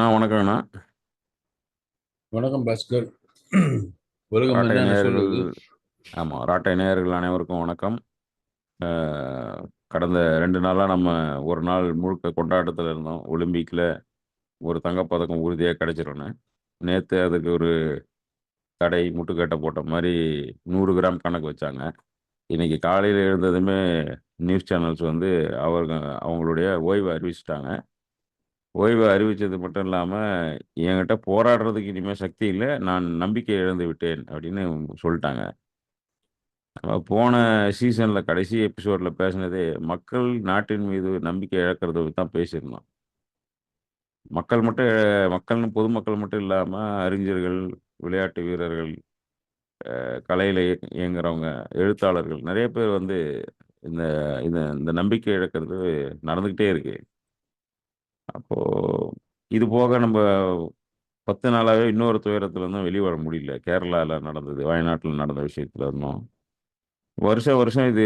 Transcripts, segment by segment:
அண்ணா வணக்கங்கண்ணா. வணக்கம் பாஸ்கர். உலகம் ராட்டை என்னன்னு நேயர்கள். சொல்லுது? ஆமாம், ராட்டை நேயர்கள் அனைவருக்கும் வணக்கம். கடந்த 2 நாளாக நம்ம ஒரு நாள் முழுக்க கொண்டாட்டத்தில் இருந்தோம். ஒலிம்பிக்கில் ஒரு தங்கப்பதக்கம் உறுதியாக கிடைச்சிருன்னு. நேற்று அதுக்கு ஒரு தடை முட்டுக்கட்டை போட்ட மாதிரி 100 கிராம் கணக்கு வச்சாங்க. இன்னைக்கு காலையில் எழுந்ததுமே நியூஸ் சேனல்ஸ் வந்து அவங்களுடைய ஓய்வை அறிவிச்சிட்டாங்க. ஓய்வை அறிவித்தது மட்டும் இல்லாமல் என்கிட்ட போராடுறதுக்கு இனிமேல் சக்தி இல்லை, நான் நம்பிக்கை இழந்து விட்டேன் அப்படின்னு சொல்லிட்டாங்க. போன சீசனில் கடைசி எபிசோடில் பேசினதே மக்கள் நாட்டின் மீது நம்பிக்கை இழக்கிறத தான் பேசியிருந்தோம். மக்கள்னு பொதுமக்கள் மட்டும் இல்லாமல் அறிஞர்கள், விளையாட்டு வீரர்கள், கலையில் இயங்குறவங்க, எழுத்தாளர்கள் நிறைய பேர் வந்து இந்த இந்த இந்த நம்பிக்கை இழக்கிறது நடந்துக்கிட்டே இருக்கு. அப்போது இது போக நம்ம 10 நாளாகவே இன்னொரு துயரத்துல இருந்தும் வெளியே வர முடியல. கேரளாவில் நடந்தது, வயநாட்டில் நடந்த விஷயத்துல இருந்தோம். வருஷம் வருஷம் இது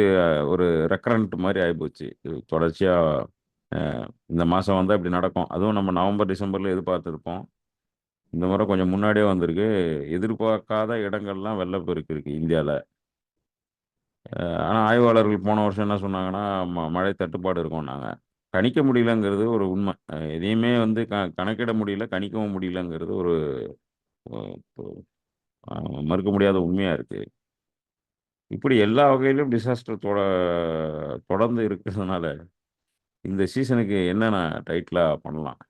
ஒரு ரெக்கரண்ட் மாதிரி ஆகிப்போச்சு. இது தொடர்ச்சியாக இந்த மாதம் வந்தால் இப்படி நடக்கும். அதுவும் நம்ம நவம்பர் டிசம்பரில் எதிர்பார்த்துருப்போம். இந்த முறை கொஞ்சம் முன்னாடியே வந்திருக்கு. எதிர்பார்க்காத இடங்கள்லாம் வெள்ளப்பெருக்கு இருக்குது இந்தியாவில். ஆனால் ஆய்வாளர்கள் போன வருஷம் என்ன சொன்னாங்கன்னா, மழை தட்டுப்பாடு இருக்கும்னாங்க. கணிக்க முடியலங்கிறது ஒரு உண்மை. எதையுமே வந்து கணக்கிட முடியல, கணிக்கவும் முடியலங்கிறது ஒரு மறுக்க முடியாத உண்மையாக இருக்குது. இப்படி எல்லா வகையிலும் டிசாஸ்டர் தொடர்ந்து இருக்கிறதுனால இந்த சீசனுக்கு என்னென்ன டைட்டிலாக பண்ணலாம்?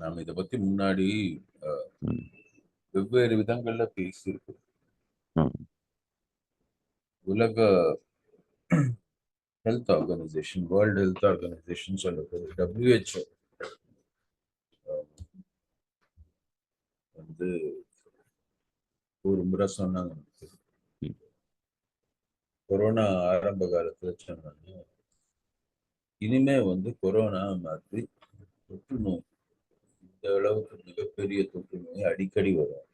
நாம் இதை பத்தி முன்னாடி ம். வெவ்வேறு விதங்கள்ல பேசியிருக்கோம். ம். உலக health organisation, world health organisation சொல்லப்படுது WHO வந்து ஒரு முறை சொன்னாங்க. கொரோனா ஆரம்ப காலத்துல சொன்னாங்க, இனிமே வந்து கொரோனா மாதிரி தொற்று நோய், இந்த அளவுக்கு மிகப்பெரிய தொற்று நோய் அடிக்கடி வரும்.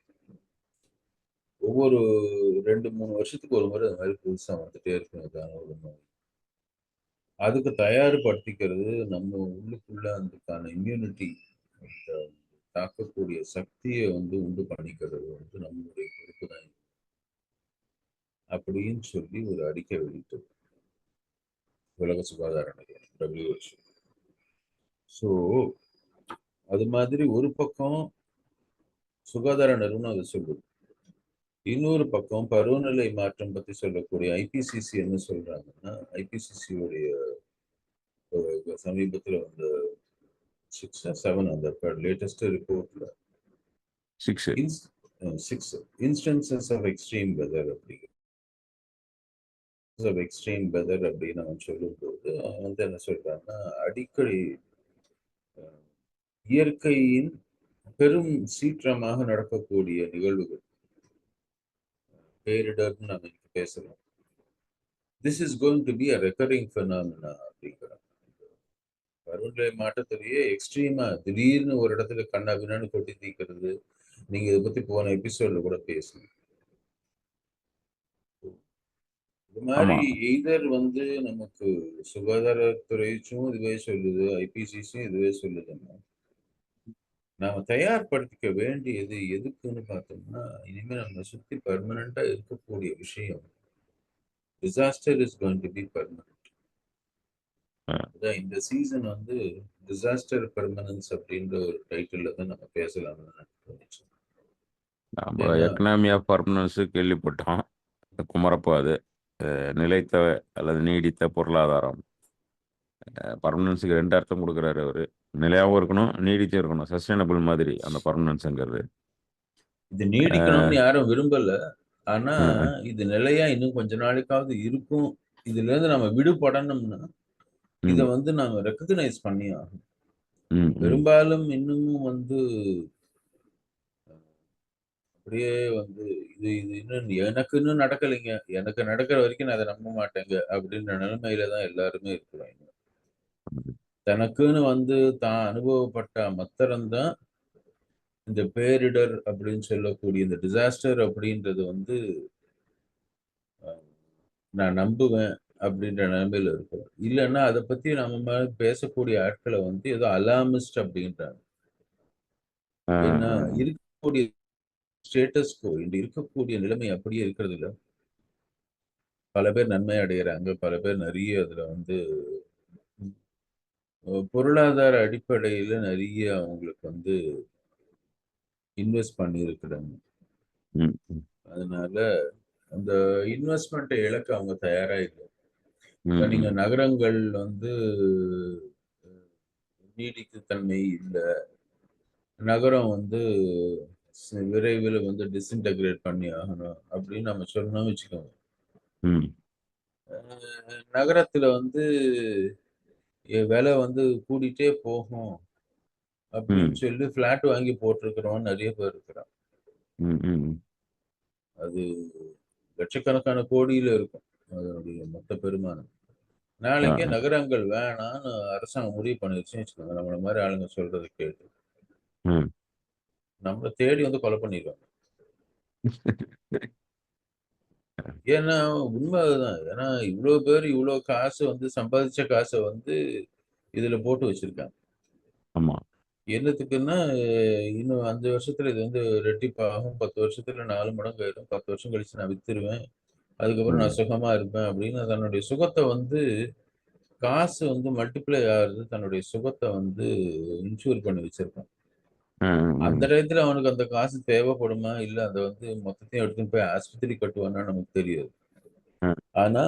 ஒவ்வொரு 2-3 வருஷத்துக்கு ஒரு முறை அது மாதிரி புதுசா வந்துட்டே இருக்கும் ஒரு நோய். அதுக்கு தயார்படுத்திக்கிறது நம்ம உள்ளுக்குள்ள அதுக்கான இம்யூனிட்டி, தாக்கக்கூடிய சக்தியை வந்து உண்டு பண்ணிக்கிறது வந்து நம்மளுடைய பொறுப்பு தான் அப்படின்னு சொல்லி ஒரு அறிக்கை வெளியிட்டது உலக சுகாதார நிலையம் WHO. ஸோ அது மாதிரி ஒரு பக்கம் சுகாதார நிறுவனம் அதை சொல்லுது, இன்னொரு பக்கம் பருவநிலை மாற்றம் பத்தி சொல்லக்கூடிய IPCC என்ன சொல்றாங்கன்னா, IPCC-உடைய சமீபத்தில் வந்த 6 or 7 அந்த லேட்டஸ்ட் ரிப்போர்ட்ல 6. 6 இன்ஸ்டன்சஸ் ஆஃப் எக்ஸ்ட்ரீம் வெதர் அப்படின்னு அவன் சொல்லும்போது அவன் வந்து என்ன சொல்றான்னா, அடிக்கடி இயற்கையின் பெரும் சீற்றமாக நடக்கக்கூடிய நிகழ்வுகள், பேரிடர்னு நம்ம பேசலாம், this is going to be a recurring phenomena அப்படிங்கிறான். பருவநிலை மாற்றத்திலேயே எக்ஸ்ட்ரீமா திடீர்னு ஒரு இடத்துல கண்ணா பின்னான்னு கொட்டி தீக்கிறது, நீங்க இதை பத்தி போன எபிசோட்ல கூட பேசணும். இது மாதிரி எய்தர் வந்து நமக்கு சுகாதாரத்துறையும் இதுவே சொல்லுது, IPCC இதுவே சொல்லுதுன்னா, நாம தயார்படுத்திக்க வேண்டியது எதுக்குன்னு பார்த்தோம்னா, இனிமே நம்ம சுத்தி பர்மனண்டா இருக்கக்கூடிய விஷயம், disaster is going to be permanent. இந்த சீசன் வந்து டிசாஸ்டர் பெர்மனன்ஸ் அப்படின்ற ஒரு டைட்டில் தான் நம்ம பேசலாம்னு தோணுச்சு. நம்ம எக்கனாமி ஆஃப் பர்மனன்ஸு கேள்விப்பட்டோம். குமரப்போ அது நிலைத்த அல்லது நீடித்த பொருளாதாரம். பர்மனன்ஸுக்கு 2 அர்த்தம் கொடுக்குறாரு அவர். நிலையாகவும் இருக்கணும், நீடிச்சும் இருக்கணும். சஸ்டைனபிள் மாதிரி அந்த பர்மனன்ஸுங்கிறது. இது நீடிக்கணும்னு யாரும் விரும்பல, ஆனா இது நிலையா இன்னும் கொஞ்ச நாளைக்காவது இருக்கும். இதுல இருந்து நம்ம விடுபடணும்னா இதை வந்து நாம ரெக்கக்னைஸ் பண்ணி ஆகும். பெரும்பாலும் இன்னமும் வந்து அப்படியே வந்து இது இது இன்னும் எனக்கு இன்னும் நடக்கலைங்க, எனக்கு நடக்கிற வரைக்கும் நான் அதை நம்ப மாட்டேங்க அப்படின்ற நிலைமையில தான் எல்லாருமே இருக்கிறாங்க. தனக்குன்னு வந்து தான் அனுபவப்பட்ட மாத்திரம்தான் இந்த பேரிடர் அப்படின்னு சொல்லக்கூடிய இந்த டிசாஸ்டர் அப்படின்றது வந்து நான் நம்புவேன் அப்படின்ற நிலைமையில இருக்கிறேன். இல்லைன்னா அதை பத்தி நம்ம பேசக்கூடிய ஆட்களை வந்து ஏதோ அலாமிஸ்ட் அப்படின்றாங்க. ஏன்னா இருக்கக்கூடிய ஸ்டேட்டஸ்கோ இன்று இருக்கக்கூடிய நிலைமை அப்படியே இருக்கிறது இல்லை. பல பேர் நன்மை அடைகிறாங்க, பல பேர் நிறைய அதுல வந்து பொருளாதார அடிப்படையில நிறைய அவங்களுக்கு வந்து இன்வெஸ்ட் பண்ணி இருக்கிறாங்க. அதனால அந்த இன்வெஸ்ட்மெண்ட்டை இழக்க அவங்க தயாரா இல்லை. இப்ப நீங்க நகரங்கள் வந்து நீடித்த தன்மை இல்லை, நகரம் வந்து விரைவில் வந்து டிஸ்இன்டகிரேட் பண்ணி ஆகணும் அப்படின்னு நம்ம சொல்லணும்னு வச்சுக்கோங்க. நகரத்துல வந்து விலை வந்து கூடிட்டே போகும் அப்படின்னு சொல்லி பிளாட் வாங்கி போட்டிருக்கிறவன் நிறைய பேர் இருக்கிறான். அது லட்சக்கணக்கான கோடியில இருக்கும் அதனுடைய மொத்த பெருமானம். நாளைக்கே நகரங்கள் வேணாம்னு அரசாங்கம் முடிவு பண்ணிருச்சுன்னு வச்சுக்கோங்க, நம்மள மாதிரி ஆளுங்க சொல்றதை கேட்டு நம்மளை தேடி வந்து கொலை பண்ணிடுவாங்க. ஏன்னா உண்மை அதுதான். ஏன்னா இவ்வளவு பேர் இவ்வளவு காசு வந்து சம்பாதிச்ச காசை வந்து இதுல போட்டு வச்சிருக்காங்க. ஆமா. என்னத்துக்குன்னா இன்னும் 5 வருஷத்துல இது வந்து ரெட்டிப்பாகும், 10 வருஷத்துல 4 மடங்கு ஆயிடும், 10 வருஷம் கழிச்சு நான் வித்துருவேன், அதுக்கப்புறம் நான் சுகமா இருப்பேன் அப்படின்னு தன்னுடைய சுகத்தை வந்து காசு வந்து மல்டிப்ளை ஆகுறது தன்னுடைய சுகத்தை வந்து இன்சூர் பண்ணி வச்சிருக்கான். அந்த டயத்துல அவனுக்கு அந்த காசு தேவைப்படுமா இல்ல அதை வந்து மொத்தத்தையும் எடுத்துன்னு போய் ஆஸ்பத்திரி கட்டுவானா நமக்கு தெரியாது. ஆனா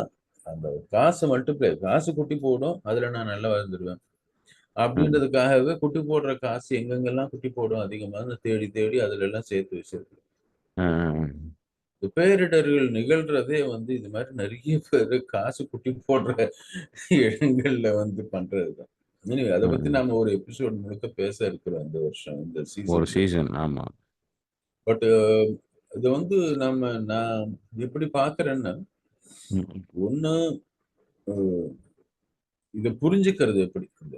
அந்த காசு மல்டிப்ளை, காசு குட்டி போடும், அதுல நான் நல்லா வாழ்ந்துருவேன் அப்படின்றதுக்காகவே குட்டி போடுற காசு எங்கெங்கெல்லாம் குட்டி போடும் அதிகமாக தேடி தேடி அதுல எல்லாம் சேர்த்து வச்சிருக்கு. பேரிடர்கள் நிகழ்றதே வந்து இது மாதிரி நிறைய பேர் காசு குட்டி போடுற இடங்கள்ல வந்து பண்றதுதான். அதை பத்தி நாம ஒரு எபிசோட் முழுக்க பேச இருக்கிறோம் இந்த வருஷம், இந்த சீசன். ஆமா. பட் இது வந்து நான் எப்படி பாக்குறேன்னா, ஒண்ணு இதை புரிஞ்சுக்கிறது எப்படி, இந்த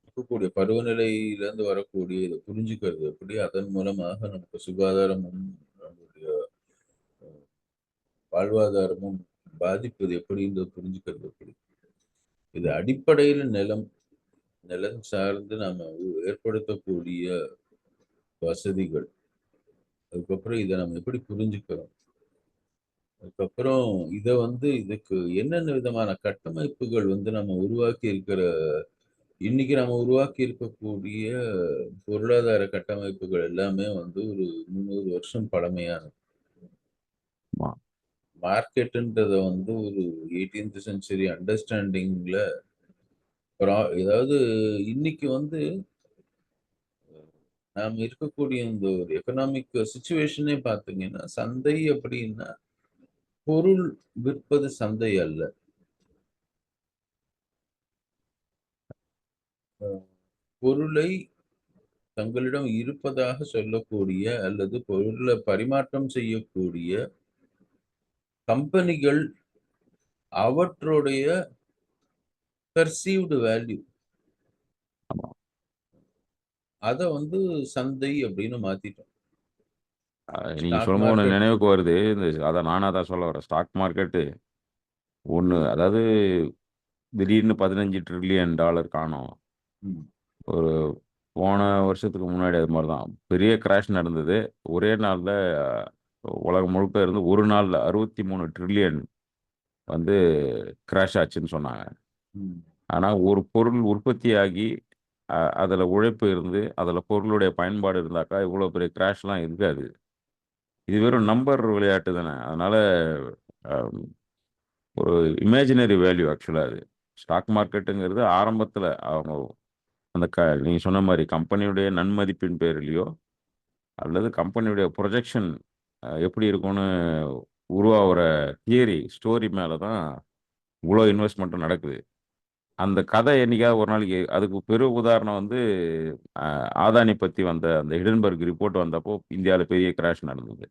இருக்கக்கூடிய பருவநிலையில இருந்து வரக்கூடிய இதை புரிஞ்சுக்கிறது எப்படி, அதன் மூலமாக நமக்கு சுகாதாரமும் நம்மளுடைய வாழ்வாதாரமும் பாதிப்பது எப்படின்றது புரிஞ்சுக்கிறது எப்படி. இது அடிப்படையில் நிலம் சார்ந்து நாம ஏற்படுத்தக்கூடிய வசதிகள், அதுக்கப்புறம் இதை நம்ம எப்படி புரிஞ்சுக்கிறோம், அதுக்கப்புறம் இதை வந்து இதுக்கு என்னென்ன விதமான கட்டமைப்புகள் வந்து நம்ம உருவாக்கி இருக்கிற, இன்னைக்கு நம்ம உருவாக்கி இருக்கக்கூடிய பொருளாதார கட்டமைப்புகள் எல்லாமே வந்து ஒரு 300 வருஷம் பழமையானது. மார்க்கெட்டுன்றத வந்து ஒரு 18th செஞ்சுரி அண்டர்ஸ்டாண்டிங்ல ஏதாவது இன்னைக்கு வந்து நாம் இருக்கக்கூடிய இந்த ஒரு எக்கனாமிக் சுச்சுவேஷனே பார்த்தீங்கன்னா, சந்தை அப்படின்னா பொருள் விற்பது சந்தை அல்ல. பொருளை தங்களிடம் இருப்பதாக சொல்லக்கூடிய அல்லது பொருளை பரிமாற்றம் செய்யக்கூடிய கம்பெனிகள் அவற்றுடைய பெர்சீவ்டு வேல்யூ அத வந்து சந்தை அப்படின்னு மாத்திட்டோம். நீங்க சொல்லும்போது ஒன்று நினைவுக்கு வருது. அதான் நானும் அதான் சொல்ல வரேன். ஸ்டாக் மார்க்கெட்டு ஒன்று, அதாவது திடீர்னு $15 ட்ரில்லியன் காணோம். ஒரு போன வருஷத்துக்கு முன்னாடி அது மாதிரி தான் பெரிய கிராஷ் நடந்தது. ஒரே நாளில் உலகம் முழுக்க இருந்து ஒரு நாளில் 63 ட்ரில்லியன் வந்து கிராஷ் ஆச்சுன்னு சொன்னாங்க. ஆனால் ஒரு பொருள் உற்பத்தியாகி அதில் உழைப்பு இருந்து அதில் பொருளுடைய பயன்பாடு இருந்தாக்கா இவ்வளோ பெரிய கிராஷ்லாம் இருக்காது. இது வெறும் நம்பர் விளையாட்டு தானே. அதனால் ஒரு இமேஜினரி வேல்யூ ஆக்சுவலாக அது. ஸ்டாக் மார்க்கெட்டுங்கிறது ஆரம்பத்தில் அவங்க அந்த நீங்கள் சொன்ன மாதிரி கம்பெனியுடைய நன்மதிப்பின் பேர்லையோ அல்லது கம்பெனியுடைய ப்ரொஜெக்ஷன் எப்படி இருக்கும்னு உருவாகிற தியரி ஸ்டோரி மேலே தான் இவ்வளோ இன்வெஸ்ட்மெண்ட்டும் நடக்குது. அந்த கதை என்னைக்காவது ஒரு நாளைக்கு, அதுக்கு பெரு உதாரணம் வந்து ஆதானி பற்றி வந்த அந்த ஹிடன்பர்க் ரிப்போர்ட் வந்தப்போ இந்தியாவில் பெரிய கிராஷ் நடந்தது.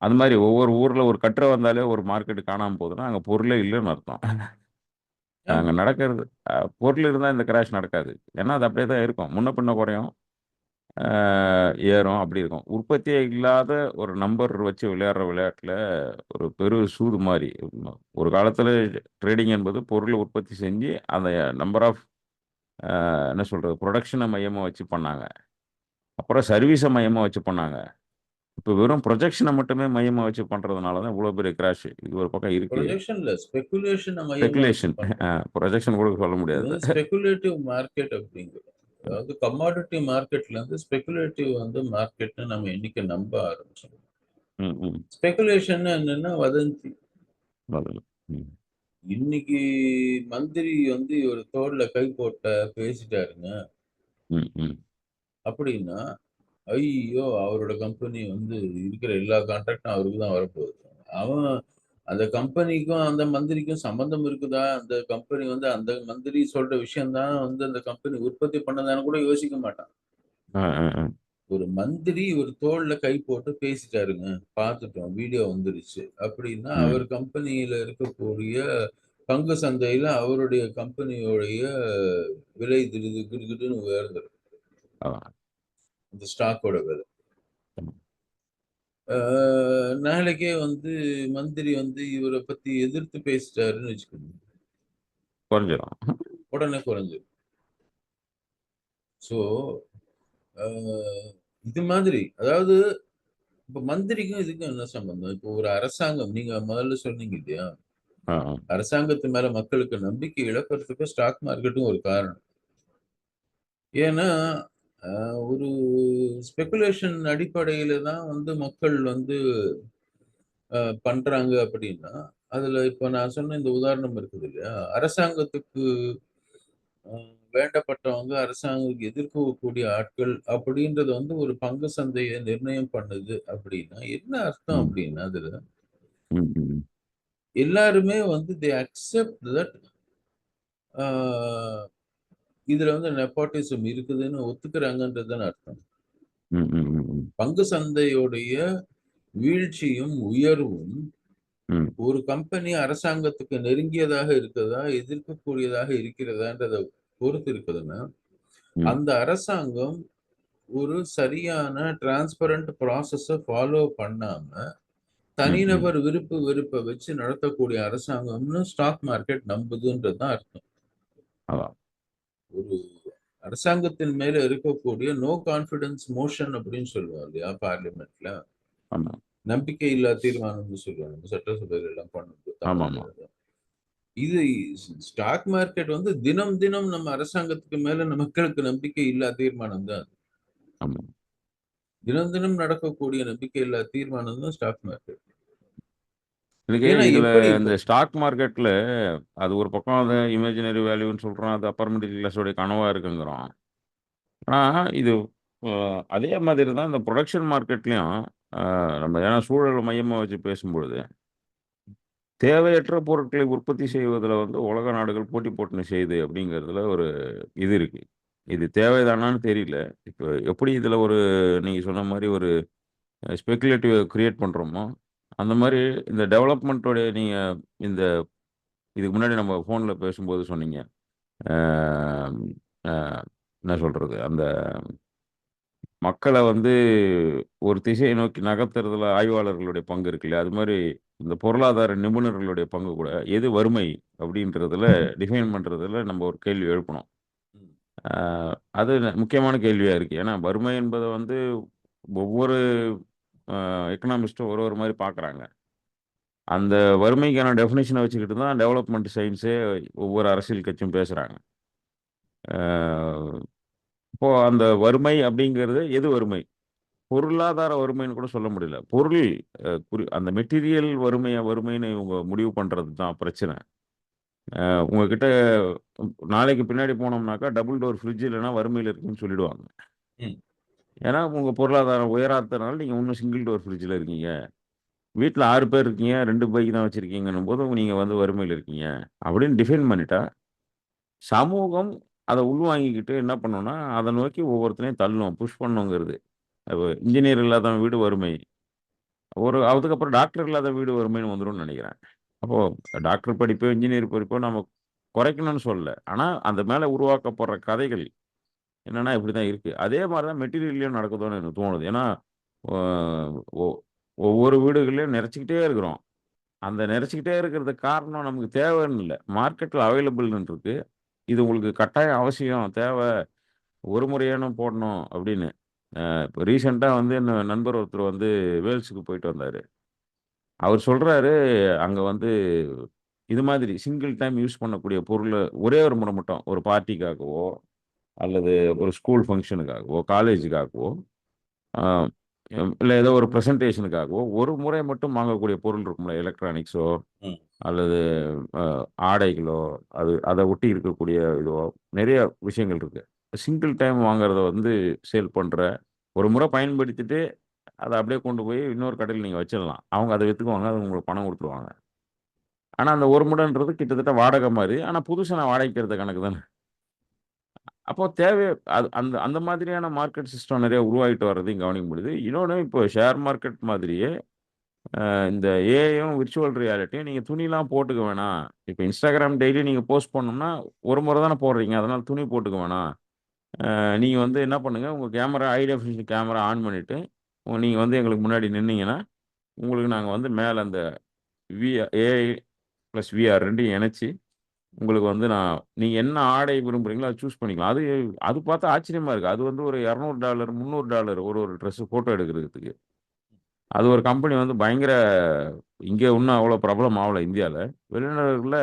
அது மாதிரி ஒவ்வொரு ஊரில் ஒரு கட்டுரை வந்தாலே ஒரு மார்க்கெட்டு காணாமல் போகுதுன்னா அங்கே பொருளே இல்லைன்னு அர்த்தம். அங்கே நடக்கிறது பொருள் இருந்தால் இந்த கிராஷ் நடக்காது. ஏன்னா அது அப்படியே தான் இருக்கும், முன்ன பின்ன குறையும். ஏறும் அப்படி இருக்கும். உற்பத்தியே இல்லாத ஒரு நம்பர் வச்சு விளையாடுற விளையாட்டுல ஒரு சூது மாரி. ஒரு காலத்துல ட்ரேடிங் என்பது பொருள உற்பத்தி செஞ்சு அந்த நம்பர் ஆஃப் என்ன சொல்றது? புரொடக்ஷன மையமா வச்சு பண்ணாங்க. அப்புறம் சர்வீஸ மையமா வச்சு பண்ணாங்க. இப்ப வெறும் புரொஜெக்ஷன மட்டுமே மையமா வச்சு பண்றதுனால தான் இவ்வளோ பெரிய கிராஷ். இது ஒரு பக்கம் இருக்கு. ப்ரொஜெக்ஷன்ல ஸ்பெகுலேஷன மையமா வச்சு ஸ்பெகுலேஷன். பண்றது. புரொஜெக்ஷன் கூட சொல்ல இது முடியாது. வந்து ஸ்பெகுலேட்டிவ் மார்க்கெட் அப்படிங்கிறது. அதாவது கமாடிட்டி மார்க்கெட்ல இருந்து ஸ்பெகுலேட்டிவ் வந்து மார்க்கெட்னு நம்ம என்னைக்கு நம்ப ஆரம்பிச்சோம். ம், ம். ஸ்பெகுலேஷன் என்னன்னா வதந்தி. அதுல. ம். இன்னைக்கு மந்திரி வந்து இவர் தோள்ல கை போட்ட பேசிட்டாருங்க ம், ம். அப்படின்னா, ஐயோ! அவரோட கம்பெனி வந்து இருக்கிற எல்லா கான்ட்ராக்டும் அவருக்கு தான் வரப்போகுது. அவன் அந்த கம்பெனிக்கும், அந்த மந்திரிக்கும் சம்மந்தம் இருக்குதா? அந்த கம்பெனி வந்து அந்த மந்திரி சொல்ற விஷயம் தான் வந்து அந்த கம்பெனி உற்பத்தி பண்ணதான்னு கூட யோசிக்க மாட்டான். அ, அ, அ. ஒரு மந்திரி ஒரு தோள்ல கை போட்டு பேசிட்டாருங்க. பார்த்துட்டோம். வீடியோ வந்துருச்சு. அப்படின்னா, அவர் ம். கம்பெனியில இருக்கக்கூடிய பங்கு சந்தையில அவருடைய கம்பெனியுடைய விலை கிடுகிடுன்னு உயர்ந்துரும். அதான். அந்த ஸ்டாக்கோட விலை. ம். ஆ நாளைக்கே வந்து மந்திரி வந்து இவர பத்தி எதிர்த்து பேசிட்டாருன்னு வச்சுக்கோங்க. குறைஞ்சிரும். உடனே குறைஞ்சிரும். ஸோ, அ இது மாதிரி அதாவது இப்ப மந்திரிக்கும் இதுக்கும் என்ன சம்பந்தம்? இப்போ ஒரு அரசாங்கம் நீங்க முதல்ல சொன்னீங்க இல்லையா? அ, அ. அரசாங்கத்து மேல மக்களுக்கு நம்பிக்கை இழக்கிறதுக்கு ஸ்டாக் மார்க்கெட்டும் ஒரு காரணம். ஏன்னா, அ ஒரு ஸ்பெகுலேஷன் அடிப்படையில தான் வந்து மக்கள் வந்து பண்றாங்க அப்படின்னா, அதுல இப்ப நான் சொன்ன இந்த உதாரணம் இருக்குது இல்லையா? அரசாங்கத்துக்கு அ வேண்டப்பட்டவங்க, அரசாங்கத்துக்கு எதிர்க்கக்கூடிய ஆட்கள் அப்படின்றது வந்து ஒரு பங்கு சந்தைய நிர்ணயம் பண்ணுது அப்படின்னா, என்ன அர்த்தம் ம். அப்படின்னா அதுல, ம், ம். எல்லாருமே வந்து தே அக்செப்ட் தட் ஆ இதுல வந்து நெப்போட்டிசம் இருக்குதுன்னு ஒத்துக்கிறாங்கன்றது தானே அர்த்தம். ம், ம், ம், ம். பங்கு சந்தையுடைய வீழ்ச்சியும், உயர்வும் ம். ஒரு கம்பெனி அரசாங்கத்துக்கு நெருங்கியதாக இருக்கிறதா, எதிர்க்கக்கூடியதாக இருக்கிறதான்றத பொறுத்து இருக்குதுன்னா, ம். அந்த அரசாங்கம் ஒரு சரியான டிரான்ஸ்பரண்ட் ப்ராசஸ ஃபாலோ பண்ணாம, ம், ம். தனிநபர் விருப்பு வெறுப்ப வச்சு நடத்தக்கூடிய அரசாங்கம்னு ஸ்டாக் மார்க்கெட் நம்புதுன்றது தான் அர்த்தம். அதான். ஒரு அரசாங்கத்தின் மேல இருக்கக்கூடிய நோ கான்ஃபிடன்ஸ் மோஷன் அப்படின்னு சொல்லுவோம் இல்லையா? பார்லிமென்ட்ல. ஆமா. நம்பிக்கை இல்லா தீர்மானம்னு சொல்லுவாங்க. சட்டசபையில எல்லாம் பண்ணும்போது ஆமாமா. தமிழ்ல. இது ஸ்டாக் மார்க்கெட் வந்து தினம், தினம் நம்ம அரசாங்கத்துக்கு மேல மக்களுக்கு நம்பிக்கை இல்லா தீர்மானம் தான். ஆமா. தினம், தினம் நடக்கக்கூடிய நம்பிக்கை இல்லா தீர்மானம் தான் ஸ்டாக் மார்க்கெட். எனக்கு ஏன்னா இதுல எப்படி இப்போ இந்த ஸ்டாக் மார்க்கெட்ல அது ஒரு பக்கம் அத இமேஜினரி வேல்யூன்னு சொல்றோம். அது அப்பர் மிடில் கிளாஸோடைய கனவா இருக்குங்கிறோம். ஆனா இது அ அதே மாதிரி தான் இந்த புரொடக்ஷன் மார்க்கெட்லயும் நம்ம ஏன்னா சூழல மையமா வச்சு பேசும்பொழுது, தேவையற்ற பொருட்களை உற்பத்தி செய்வதில வந்து உலக நாடுகள் போட்டி போட்டுன்னு செய்யுது அப்படிங்கிறதுல ஒரு இது இருக்கு. இது தேவைதானான்னு தெரியல. இப்ப எப்படி இதுல ஒரு நீங்க சொன்ன மாரி ஒரு ஸ்பெகுலேட்டிவ் கிரியேட் பண்றோமோ, அந்த மாரி இந்த டெவலப்மென்ட்டோடைய நீங்க இந்த இதுக்கு முன்னாடி நம்ம ஃபோன்ல பேசும்போது சொன்னீங்க. அ அ என்ன சொல்றது? அந்த மக்கள வந்து ஒரு திசையை நோக்கி நகர்த்துறதுல ஆய்வாளர்களுடைய பங்கு இருக்கு இல்லையா? அது மாரி இந்த பொருளாதார நிபுணர்களுடைய பங்கு கூட, எது வறுமை அப்படின்றதுல டிஃபைன் பண்றதுல நம்ம ஒரு கேள்வி எழுப்பணும். ம். அ அது முக்கியமான கேள்வியா இருக்கு. ஏன்னா வறுமை என்பத வந்து ஒவ்வொரு எக்கனாமிஸ்ட்டும் ஒரு ஒரு மாரி பார்க்குறாங்க. அந்த வறுமைக்கான டெஃபினிஷன வச்சுக்கிட்டு தான் டெவலப்மெண்ட் சயின்ஸே ஒவ்வொரு அரசியல் கட்சியும் பேசுறாங்க. அ இப்போ அந்த வறுமை அப்படிங்கிறது எது வறுமை? பொருளாதார வறுமைன்னு கூட சொல்ல முடியல. பொருள் அந்த மெட்டீரியல் வறுமைன்னு இவங்க முடிவு பண்றது தான் பிரச்சனை. உங்ககிட்ட நாளைக்கு பின்னாடி போனோம்னாக்கா, டபுள் டோர் ஃப்ரிட்ஜ் இல்லன்னா வறுமையில இருக்குன்னு சொல்லிடுவாங்க. ம். ஏன்னா, உங்க பொருளாதாரம் உயராததுனால நீங்க இன்னும் சிங்கிள் டோர் ஃப்ரிட்ஜ்ல இருக்கீங்க. வீட்ல 6 பேர் இருக்கீங்க. 2 பைக் தான் வச்சிருக்கீங்கன்னும்போது, நீங்க வந்து வறுமையில இருக்கீங்க. அப்படின்னு டிஃபைன் பண்ணிட்டா, சமூகம் அத உள்வாங்கிக்கிட்டு என்ன பண்ணும்னா, அத நோக்கி ஒவ்வொருத்தரையும் தள்ளும். புஷ் பண்ணுங்கிறது. இன்ஜினியர் இல்லாதவன் வீடு வறுமை. அதுக்கப்புறம் டாக்டர் இல்லாத வீடு வறுமைன்னு வந்துரும்னு நெனைக்கிறேன். அப்போ டாக்டர் படிப்போ, இன்ஜினியர் படிப்போ நம்ம குறைக்கணும்னு சொல்லல. ஆனா, அந்த மேல உருவாக்கப்படுற கதைகள், என்னன்னா இப்படிதான் இருக்கு. அதே மாரி தான் மெட்டீரியல்லயும் நடக்குதோன்னு எனக்கு தோணுது. ஏன்னா, ஒ ஒ ஒவ்வொரு வீடுகள்லயும் நெறச்சுக்கிட்டே இருக்கிறோம். அந்த நெறச்சுக்கிட்டே இருக்கிறதுக்கு காரணம் நமக்கு தேவைன்னு இல்ல. மார்க்கெட்ல அவைலபிள்ன்னு இருக்கு. இது உங்களுக்கு கட்டாயம் அவசியம், தேவை, ஒரு முறையானும் போடணும் அப்படின்னு. இப்ப ரீசென்ட்டா வந்து என்ன நண்பர் ஒருத்தர் வந்து வேல்ஸ்க்கு போயிட்டு வந்தாரு. அவர் சொல்றாரு, அங்க வந்து இது மாதிரி சிங்கிள் டைம் யூஸ் பண்ணக்கூடிய பொருள ஒரே ஒரு முறை மட்டும் ஒரு பார்ட்டிக்காகவோ, அல்லது ஒரு ஸ்கூல் ஃபங்ஷனுக்காகவோ, காலேஜுக்காகவோ, ஆ இல்ல ஏதோ ஒரு பிரசன்டேஷனுக்காகவோ, ஒரு முறை மட்டும் வாங்கக்கூடிய பொருள் இருக்கும்ல. எலக்ட்ரானிக்ஸோ ம். அல்லது அ ஆடைகளோ, அத ஒட்டி இருக்கக்கூடிய இதோ நெறைய விஷயங்கள் இருக்கு. சிங்கிள் டைம் வாங்குறத வந்து சேல் பண்ற, ஒரு முறை பயன்படுத்திட்டு, அத அப்படியே கொண்டு போய் இன்னொரு கடையில நீங்க வச்சிடலாம். அவங்க அத வித்துக்குவாங்க. அது உங்களுக்கு பணம் குடுத்துருவாங்க. ஆனா, அந்த ஒரு முறன்றது கிட்டத்தட்ட வாடகை மாரி. ஆனா, புதுச நான் வாடகைக்கு எடுத்த கணக்கு தானே. அப்போ தேவை அது அந்த அந்த மாதிரியான மார்க்கெட் சிஸ்டம் நெறைய உருவாகிட்டு வர்றதையும் கவனிக்க முடியுது. இன்னொன்னு இப்போ ஷேர் மார்க்கெட் மாதிரியே இந்த ஏஐயும், விர்ச்சுவல் ரியாலிட்டியும் நீங்க துணிலாம் போட்டுக்க வேணாம். இப்ப Instagram டெய்லி நீங்க போஸ்ட் பண்ணணும்னா, ஒரு முறை தானே போடுறீங்க. அதனால துணி போட்டுக்க வேணாம். நீங்க வந்து என்ன பண்ணுங்க, உங்க camera high definition camera on பண்ணிட்டு, நீங்க வந்து எங்களுக்கு முன்னாடி நின்னீங்கன்னா, உங்களுக்கு நாங்க வந்து மேல அந்த ஏஐ பிளஸ் விஆர் 2யும் இணைச்சு, உங்களுக்கு வந்து நீங்க என்ன ஆடை விரும்புறீங்களோ, அத சூஸ் பண்ணிக்கலாம். அது அது பார்த்தா ஆச்சரியமா இருக்கு. அது வந்து ஒரு $200 $300 ஒரு ட்ரெஸ் ஃபோட்டோ எடுக்கிறதுக்கு. அது ஒரு கம்பெனி வந்து பயங்கர இங்க இன்னும் அவ்வளோ பிரபலம் ஆவல இந்தியால. வெளிநாடுகள்ல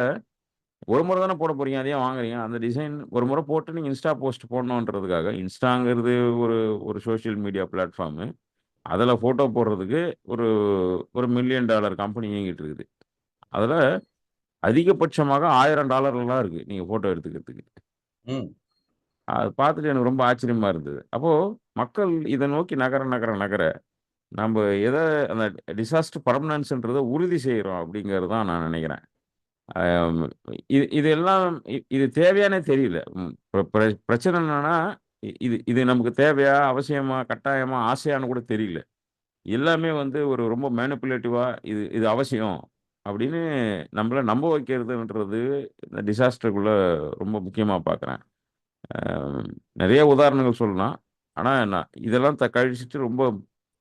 ஒரு முறை தானே போட போறீங்க. அத ஏன் வாங்குறீங்க? அந்த டிசைன் ஒரு முறை போட்டு நீங்க இன்ஸ்டா போஸ்ட் போடணுன்றதுக்காக, இன்ஸ்டாங்கிறது ஒரு ஒரு சோசியல் மீடியா பிளாட்ஃபார்மு. அதுல ஃபோட்டோ போடுறதுக்கு ஒரு ஒரு $1,000,000 கம்பெனி இயங்கிட்டு இருக்குது. அதுல அதிகபட்சமாக $1000லாம் இருக்கு. நீங்க ஃபோட்டோ எடுத்துக்கிறதுக்கு. ம். அத பார்த்துட்டு எனக்கு ரொம்ப ஆச்சரியமா இருந்தது. அப்போ மக்கள் இத நோக்கி நகர நம்ப எத அந்த டிசாஸ்டர் பெர்மனன்ஸ்ன்றத உறுதி செய்றோம் அப்படிங்கிறது தான் நான் நெனைக்கிறேன். அம் இது எல்லாம் இது தேவையானே தெரியல. பிரச்சனை என்னன்னா, இது இது நமக்கு தேவையா? அவசியமா? கட்டாயமா? ஆசையான்னு கூட தெரியல. எல்லாமே வந்து ஒரு ரொம்ப மேனிபுலேட்டிவா இது இது அவசியம் அப்படின்னு நம்மள நம்ப வைக்கிறதுன்றது இந்த டிசாஸ்டருக்குள்ள ரொம்ப முக்கியமா பார்க்குறேன். அ நெறைய உதாரணங்கள் சொல்லலாம். ஆனா இதெல்லாம் கழிச்சிட்டு ரொம்ப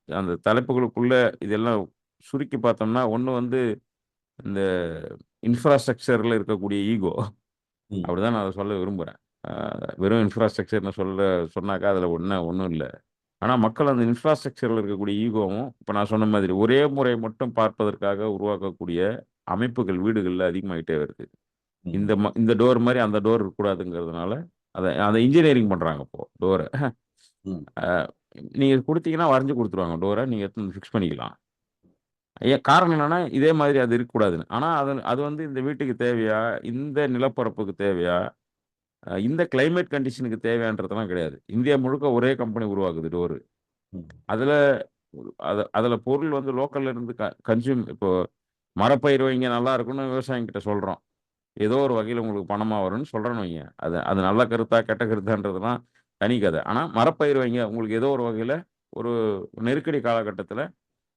அந்த தலைப்புகளுக்குள்ள இதெல்லாம் சுருக்கி பார்த்தோம்னா, ஒண்ணு வந்து இந்த இன்ஃப்ராஸ்ட்ரக்சர்ல இருக்கக்கூடிய ஈகோ. ம். அப்படிதான் நான் அத சொல்ல விரும்புறேன். அ வெறும் இன்ஃப்ராஸ்ட்ரக்சர்ன்னு சொன்னாக்கா அதுல ஒண்ணும் இல்ல. ஆனா மக்கள் அந்த இன்ஃப்ராஸ்ட்ரக்சர்ல இருக்கக்கூடிய ஈகோவும், இப்ப நான் சொன்ன மாதிரி ஒரே முறை மட்டும் பார்ப்பதற்காக உருவாக்கக்கூடிய அமைப்புகள் வீடுகள்ல அதிகமாயிட்டே வருது. ம். இந்த டோர் மாரி அந்த டோர் இருக்கக்கூடாதுங்கிறதுனால, அத அத இன்ஜினியரிங் பண்றாங்க இப்போ டோர. ம். அ நீங்க குடுத்தீங்கன்னா வரைஞ்சு குடுத்துருவாங்க டோர. நீங்க எடுத்து வந்து ஃபிக்ஸ் பண்ணிக்கலாம். காரணம் என்னன்னா, இதே மாதிரி அது இருக்கக்கூடாதுன்னு. ஆனா அது அது வந்து இந்த வீட்டுக்கு தேவையா? இந்த நிலப்பரப்புக்கு தேவையா? இந்த கிளைமேட் கண்டிஷனுக்கு தேவையான்றதெல்லாம் கிடையாது. இந்தியா முழுக்க ஒரே கம்பெனி உருவாக்குது டோரு. ம். அதுல அதுல பொருள் வந்து லோக்கல்ல இருந்து கன்சியூம் இப்போ மரப்பயிர் வைங்க நல்லா இருக்கும்னு விவசாயிங்கிட்ட சொல்றோம். ஏதோ ஒரு வகையில உங்களுக்கு பணமா வரும்னு சொல்றோம்னு வைங்க. அது அது நல்ல கருத்தா, கெட்ட கருத்தான்றதெல்லாம் தனி கதை. ஆனா மரப்பயிர் வைங்க உங்களுக்கு ஏதோ ஒரு வகையில ஒரு நெருக்கடி காலகட்டத்தில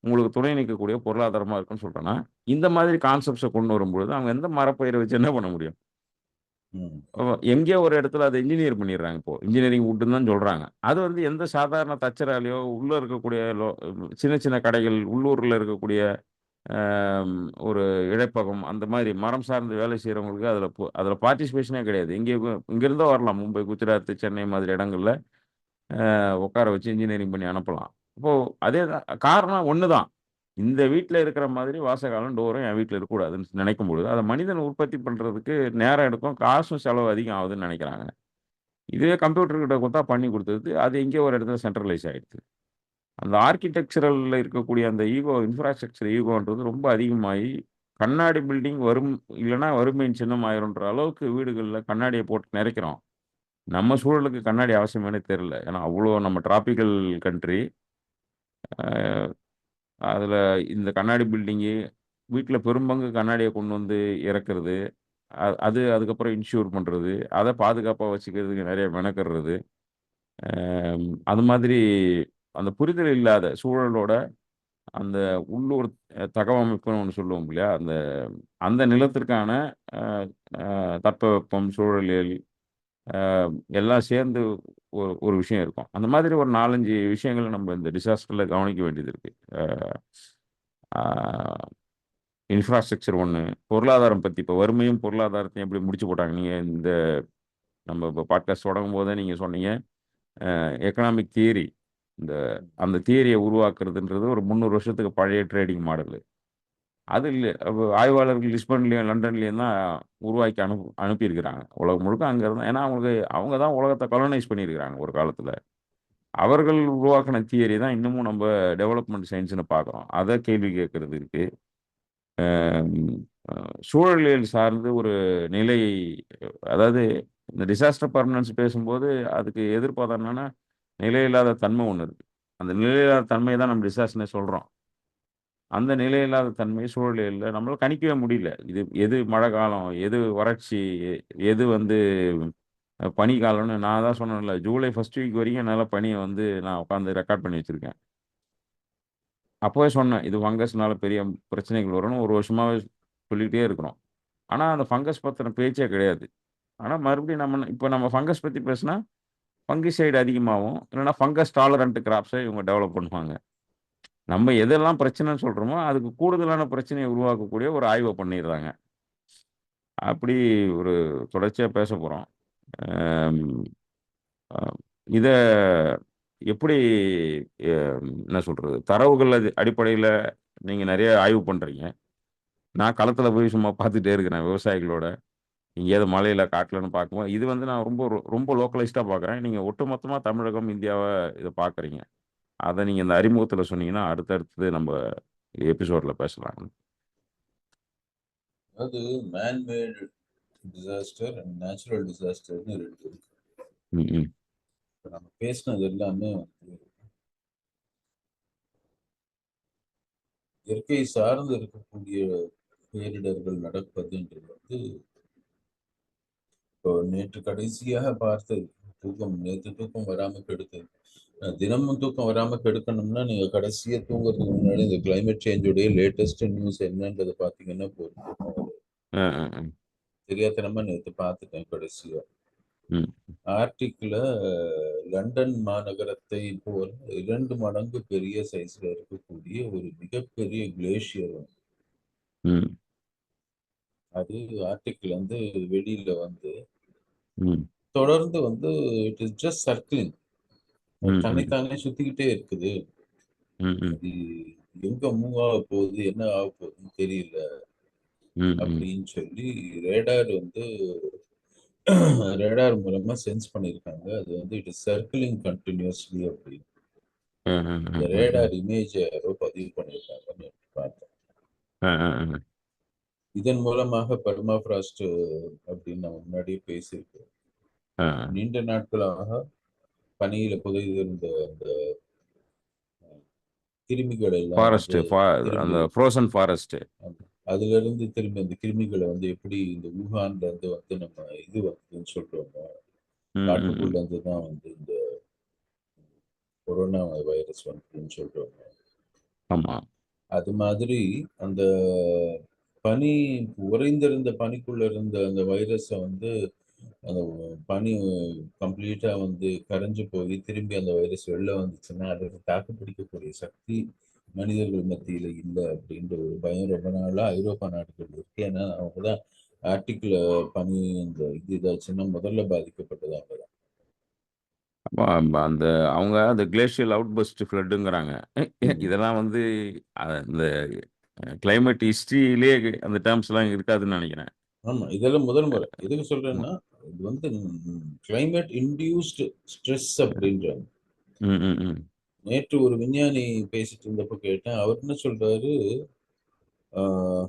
உங்களுக்கு துணை நிற்கக்கூடிய பொருளாதாரமா இருக்குன்னு சொல்றேன்னா, இந்த மாதிரி கான்செப்ட்ஸ கொண்டு வரும்பொழுது, அவங்க எந்த மரப்பயிர வச்சு என்ன பண்ண முடியும்? ம். எங்கேயோ ஒரு இடத்துல அத இன்ஜினியர் பண்ணிடுறாங்க இப்போ. இன்ஜினியரிங் வுட்ன்னு தான் சொல்றாங்க. அது வந்து எந்த சாதாரண தச்சராலயோ, உள்ள இருக்கக்கூடிய சின்ன சின்ன கடைகள், உள்ளூர்ல இருக்கக்கூடிய அம் ஒரு இழைப்பகம், அந்த மாரி மரம் சார்ந்து வேலை செய்றவங்களுக்கு அதுல பார்ட்டிசிபேஷனே கிடையாது. எங்க இருந்தோ வரலாம். மும்பை, குஜராத், சென்னை மாதிரி இடங்கள்ல உட்கார வச்சு இன்ஜினியரிங் பண்ணி அனுப்பலாம். இப்போ அதே தான் காரணம் ஒண்ணு தான். இந்த வீட்ல இருக்கிற மாதிரி வாசகாலும், டோரும் என் வீட்ல இருக்கக்கூடாதுன்னு நினைக்கும்பொழுது, அத மனிதன் உற்பத்தி பண்றதுக்கு நேரம் எடுக்கும். காசும் செலவு அதிகம் ஆகுதுன்னு நெனைக்கிறாங்க. இதுவே கம்ப்யூட்டர் கிட்ட குடுத்தா பண்ணி குடுத்துருது. அது எங்கேயோ ஒரு இடத்துல சென்ட்ரலைஸ் ஆயிடுது. அந்த ஆர்க்கிடெக்சரல்ல இருக்கக்கூடிய அந்த இன்ஃப்ராஸ்ட்ரக்சர் ஈகோன்றது ரொம்ப அதிகமாயி, கண்ணாடி பில்டிங் இல்லன்னா வறுமையின் சின்னம் ஆயிரும்ன்ற அளவுக்கு வீடுகள்ல கண்ணாடிய போட்டு நிறைக்கிறோம். நம்ம சூழலுக்கு கண்ணாடி அவசியமானே தெரியல. ஏன்னா, அவ்ளோ நம்ம டிராபிக்கல் கண்ட்ரி. அ அதுல இந்த கண்ணாடி பில்டிங்கு, வீட்ல பெரும்பங்கு கண்ணாடிய கொண்டு வந்து இறக்குறது. அதுக்கப்புறம் இன்ஷூர் பண்றது. அத பாதுகாப்பா வச்சுக்கிறதுக்கு நெறைய மெனக்கட்றது. அது மாதிரி அந்த புரிதல் இல்லாத சூழலோட அந்த உள்ளூர் தகவமைப்புன்னு ஒண்ணு சொல்லுவோம் இல்லையா? அந்த அந்த நிலத்திற்கான அ அ தட்பவெப்பம், சூழலியல் எல்லாம் சேர்ந்து ஒரு விஷயம் இருக்கும். அந்த மாதிரி ஒரு 4, 5 விஷயங்கள நம்ம இந்த டிசாஸ்டர்ல கவனிக்க வேண்டியது இருக்கு. ஆ இன்ஃப்ராஸ்ட்ரக்சர் ஒண்ணு, பொருளாதாரம் பத்தி இப்ப வறுமையும் பொருளாதாரத்தையும் எப்படி முடிச்சு போட்டாங்க. நீங்க இந்த நம்ம இப்ப பாட்காஸ்ட் தொடங்கும்போதே நீங்க சொன்னீங்க, எக்கனாமிக் தியரி. இந்த அந்த தியரிய உருவாக்குறதுன்றது ஒரு 300 வருஷத்துக்கு பழைய ட்ரேடிங் மாடலு. அது இல்ல ஆய்வாளர்கள் லிஸ்பன்லயும், லண்டன்லயும் தான் உருவாக்கி அனுப்பியிருக்கிறாங்க. உலகம் முழுக்க அங்க இருந்தா ஏன்னா அவங்க தான் உலகத்த காலனைஸ் பண்ணியிருக்கிறாங்க ஒரு காலத்துல. அவர்கள் உருவாக்குன தியரி தான் இன்னமும் நம்ம டெவலப்மெண்ட் சயின்ஸ்ன்னு பார்க்குறோம். அத கேள்வி கேட்கறது இருக்கு. அம் அ சூழலியல் சார்ந்து ஒரு நிலை அதாவது இந்த டிசாஸ்டர் பர்மனன்ஸ் பேசும்போது அதுக்கு எதிர்ப்பாதம் என்னன்னா, நிலையில்லாத தன்மை ஒண்ணு இருக்கு. அந்த நிலையில்லாத தன்மைய தான் நம்ம டிசாஸ்டர்னே சொல்றோம். அந்த நிலையில்லாத தன்மை சூழலியல்ல நம்மளால கணிக்கவே முடியல. இது எது மழை காலம், எது வறட்சி, எது வந்து பனிக்காலம்னு நான் தான் சொன்னேன்ல, ஜூலை 1 வீக் வரைக்கும் என்னால பனிய வந்து நான் உட்காந்து ரெக்கார்ட் பண்ணி வச்சிருக்கேன். அப்பவே சொன்னேன். இது ஃபங்கஸ்னால பெரிய பிரச்சனைகள் வரும்னு ஒரு வருஷமாவே சொல்லிட்டே இருக்கிறோம். ஆனா, அந்த ஃபங்கஸ் பத்தின பேச்சே கிடையாது. ஆனா, மறுபடியும் இப்ப நம்ம ஃபங்கஸ் பத்தி பேசினா, ஃபங்கிசைட் அதிகமாவும், இல்லன்னா ஃபங்கஸ் டாலரண்ட் கிராப்ஸ இவங்க டெவலப் பண்ணுவாங்க. நம்ம எதெல்லாம் பிரச்சனைன்னு சொல்றோமோ, அதுக்கு கூடுதலான பிரச்சனைய உருவாக்கக்கூடிய ஒரு ஆய்வ பண்ணிர்றாங்க. அப்படி ஒரு தொடர்ச்சியா பேசப் போறோம். அம் அ இத எப்படி எ என்ன சொல்றது? தரவுகள் அடிப்படையில நீங்க நெறைய ஆய்வு பண்றீங்க. நான் களத்துல போய் சும்மா பார்த்துட்டே இருக்கிறேன் விவசாயிகளோட. எங்கேயாவது மலையில, காட்டுலன்னு பார்க்கும்போது, இது வந்து நான் ரொம்ப லோக்கலைஸ்டா பார்க்குறேன். நீங்க ஒட்டுமொத்தமா தமிழகம், இந்தியாவ இத பார்க்குறீங்க. அத நீங்க இந்த அறிமுகத்துல சொன்னீங்கன்னா, அடுத்தடுத்தது நம்ப எபிசோட்ல பேசலாம். அதாவது man made disaster and natural டிசாஸ்டர்னு 2 இருக்கு. ம், ம். இப்ப நம்ம பேசினது எல்லாமே வந்து இயற்கை சார்ந்து இருக்கக்கூடிய பேரிடர்கள் நடப்பதுன்றது வந்து இப்போ நேற்று கடைசியாக பார்த்தது. நேற்று தூக்கம் வராம கெடுத்தது. தினமும் தூக்கம் வராம கெடுக்கணும்னா நீங்க கடைசியா தூங்குறதுக்கு முன்னாடி இந்த கிளைமேட் சேஞ்சுடைய லேட்டஸ்ட் நியூஸ் என்னன்றதை பார்த்தீங்கன்னா போதும். அ, அ, அ. தெரியாத்தனமா நேற்று பார்த்துட்டேன் கடைசியா. ம், ஆர்டிக்ல லண்டன் மாநகரத்தை போல் 2 மடங்கு பெரிய சைஸ்ல இருக்கக்கூடிய ஒரு மிகப்பெரிய கிளேஷியர் ம், அது ஆர்டிக்கிள் வந்து வெளியில வந்து ம், தொடர்ந்து வந்து இட் இஸ் ஜஸ்ட் சர்க்கிளிங். ம், ம், தன்னைத்தானே சுத்திக்கிட்டே இருக்குது. ம், ம், அது எங்க மூவ் ஆக போகுது, என்ன ஆக போகுதுன்னு தெரியல ம், ம். அப்படின்னு சொல்லி ரேடார் வந்து ரேடார் மூலமா சென்ஸ் பண்ணியிருக்காங்க. அது வந்து இட் இஸ் சர்க்கிளிங் கண்டினியூஸ்லி அப்படின்னு அ, அ, அ, இந்த அ, அ. ரேடார் இமேஜ் யாரோ பதிவு பண்ணியிருக்காங்கன்னு பார்த்தேன். அ, அ, அ. இதன் மூலமாக பர்மாஃப்ராஸ்ட் அப்படின்னு நம்ம முன்னாடியே பேசியிருக்கோம். அ. நீண்ட நாட்களாக பனியில புதைந்திருந்த அந்த கிருமிகள் எல்லாம் ஃபாரஸ்ட் வந்து அந்த திரும்பி ஃப்ரோசன் ஃபாரஸ்ட். அதுல இருந்து திரும்பி அந்த கிருமிகளை வந்து எப்படி இந்த ஊகான்ல இருந்து வந்து நம்ம இது வந்துன்னு சொல்றோமோ, ம், ம், ம். காட்டுக்குள்ள இருந்து தான் வந்து இந்த கொரோனா வைரஸ் வந்துன்னு சொல்றோமோ, ஆமா. அது மாதிரி அந்த பனி உறைந்திருந்த பனிக்குள்ள இருந்த அந்த வைரஸை வந்து அந்த பனி கம்ப்ளீட்டா வந்து கரைஞ்சு போய் திரும்பி அந்த வைரஸ் வெளில வந்துச்சுன்னா அதற்கு தாக்கு பிடிக்கக்கூடிய சக்தி மனிதர்கள் மத்தியில இல்லை அப்படின்ற ஒரு பயம் ரொம்ப நாளா ஐரோப்பா நாடுகள் இருக்கு. ஏன்னா அவங்க தான் ஆர்டிக்ல பனி இந்த இது இதாச்சுன்னா முதல்ல பாதிக்கப்பட்டது அவங்க தான். அப்ப அந்த அவங்க அந்த கிளேஷியல் அவுட்பர்ஸ்ட் ஃப்ளட்டுங்கிறாங்க. ம். இதெல்லாம் வந்து இந்த கிளைமேட் ஹிஸ்டரியிலேயே அந்த டெர்ம்ஸ்லாம் இருக்காதுன்னு நெனைக்கிறேன். ஆமா, இதெல்லாம் முதல் முறை. எதுக்கு ம். சொல்றேன்னா இது வந்து கிளைமேட் இன்டியூஸ்டு ஸ்ட்ரெஸ் அப்படின்றாங்க. ம், ம், ம். நேற்று ஒரு விஞ்ஞானி பேசிட்டு இருந்தப்ப கேட்டேன். அவர் என்ன சொல்றாரு, ஆஹ்,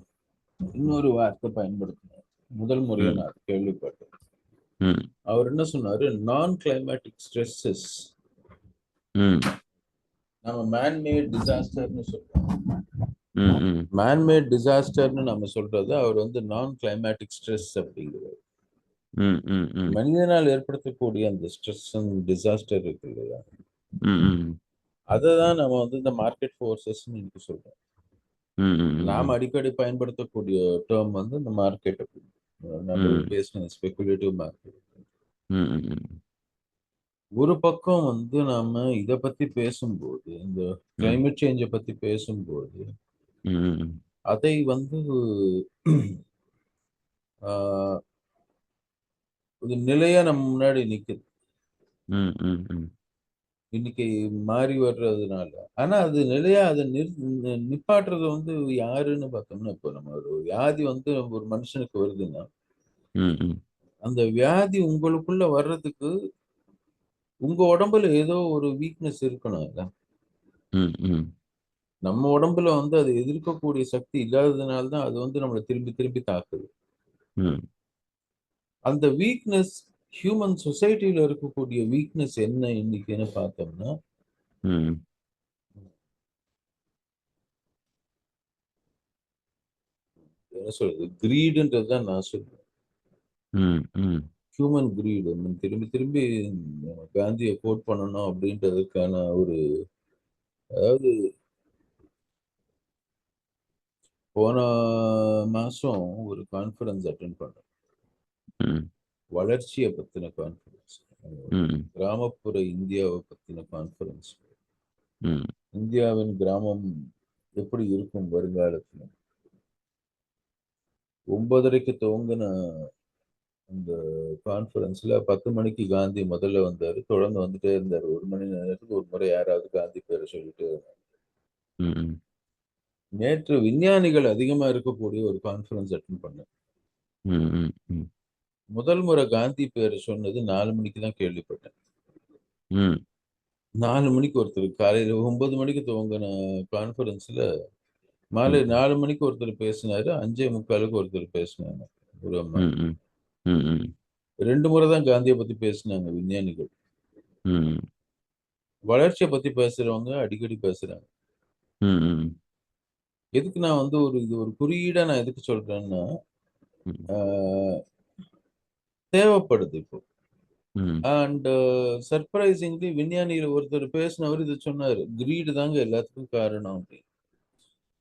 இன்னொரு வார்த்தை பயன்படுத்தினார். முதல் முறையா ம், நான் அது கேள்விப்பட்டேன். ம், அவர் என்ன சொன்னாரு, நான் கிளைமேட்டிக் ஸ்ட்ரெஸ்ஸஸ் ம், நம்ம மேன்மேட் டிசாஸ்டர்னு சொல்றோம். ம், ம், மேன்மேட் டிசாஸ்டர்னு நம்ம சொல்றது அவர் வந்து நான் கிளைமேட்டிக் ஸ்ட்ரெஸ் அப்படிங்கிறார். ம், ம், ம், மனிதனால் ஏற்படுத்தக்கூடிய அந்த ஸ்ட்ரெஸ் அண்ட் டிசாஸ்டர் இருக்கு இல்லையா, ம், ம், அதை தான் நம்ம வந்து இந்த மார்க்கெட் ஃபோர்ஸஸ்ன்னு இன்னைக்கு சொல்றோம். ம், ம், நாம் ம், அடிக்கடி பயன்படுத்தக்கூடிய டேர்ம் வந்து இந்த மார்க்கெட். நம்ம ம், பேசின ஸ்பெகுலேட்டிவ் மார்க்கெட். ம், ம், ம், ஒரு பக்கம் வந்து நாம இத பத்தி பேசும்போது, இந்த ம், கிளைமேட் சேஞ்ச பத்தி பேசும்போது, ம், ம், அதை வந்து ஆ ஒரு நிலையா நம்ம முன்னாடி நிக்குது. ம், ம், ம், இன்னைக்கு மாறி வர்றதுனால. ஆனா அது நிலையா அத நிப்பாட்டுறது வந்து யாருன்னு பார்த்தோம்னா, இப்போ நம்ம ஒரு வியாதி வந்து ஒரு மனுஷனுக்கு வருதுன்னா, ம், ம், அந்த வியாதி உங்களுக்குள்ள வர்றதுக்கு உங்க உடம்புல ஏதோ ஒரு வீக்னஸ் இருக்கணும்ல. ம், ம், நம்ம உடம்புல வந்து அத எதிர்க்கக்கூடிய சக்தி இல்லாததுனால தான் அது வந்து நம்மள திரும்பி திரும்பி தாக்குது. ம், அந்த வீக்னஸ் ஹியூமன் சொசைட்டில இருக்கக்கூடிய வீக்னஸ் என்ன இன்னைக்குன்னு பார்த்தோம்னா, ம், என்ன சொல்றது? கிரீடுன்றது தான் நான் சொல்றேன். ம், ம், ஹியூமன் கிரீட். திரும்பி திரும்பி காந்திய கோட் பண்ணணும் அப்படின்றதுக்கான ஒரு அதாவது போன மாசம் ஒரு கான்ஃபரன்ஸ் அட்டெண்ட் பண்ணேன். ம், வளர்ச்சிய பத்தின கான்ஃபரன்ஸ். ம், கிராமப்புற இந்தியாவ பத்தின கான்ஃபரன்ஸ். ம், இந்தியாவின் கிராமம் எப்படி இருக்கும் வருங்காலத்துல? 9:30க்கு துவங்குன அந்த கான்ஃபரன்ஸ்ல 10 மணிக்கு காந்தி முதல்ல வந்தாரு. தொடர்ந்து வந்துட்டே இருந்தாரு. 1 மணி நேரத்துக்கு ஒரு முறை யாராவது காந்தி பேர சொல்லிட்டே இருந்தாங்க. ம், நேற்று விஞ்ஞானிகள் அதிகமா இருக்கக்கூடிய ஒரு கான்ஃபரன்ஸ் அட்டெண்ட் பண்ணேன். ம், ம், முதல் முறை காந்தி பேர சொன்னது 4 மணிக்கு தான் கேள்விப்பட்டேன். ம், 4 மணிக்கு ஒருத்தர் காலையில 9 மணிக்கு துவங்குன கான்ஃபரன்ஸ்ல மாலை ம், 4 மணிக்கு ஒருத்தர் பேசினாரு. 5:45க்கு ஒருத்தர் பேசினாங்க. ஒரு அம்மா. ம், ம், 2 முறை தான் காந்திய பத்தி பேசினாங்க விஞ்ஞானிகள். ம், வளர்ச்சிய பத்தி பேசுறவங்க அடிக்கடி பேசுறாங்க. ம், எதுக்கு நான் வந்து இது ஒரு குறியீடா நான் எதுக்கு சொல்றேன்னா, ம், ஆ தேவைப்படுது இப்போ. ம், அண்ட் சர்ப்ரைசிங்லி விஞ்ஞானிகள் ஒருத்தர் பேசினவரு இத சொன்னாரு. கிரீடு தாங்க எல்லாத்துக்கும் காரணம் அப்படின்னு.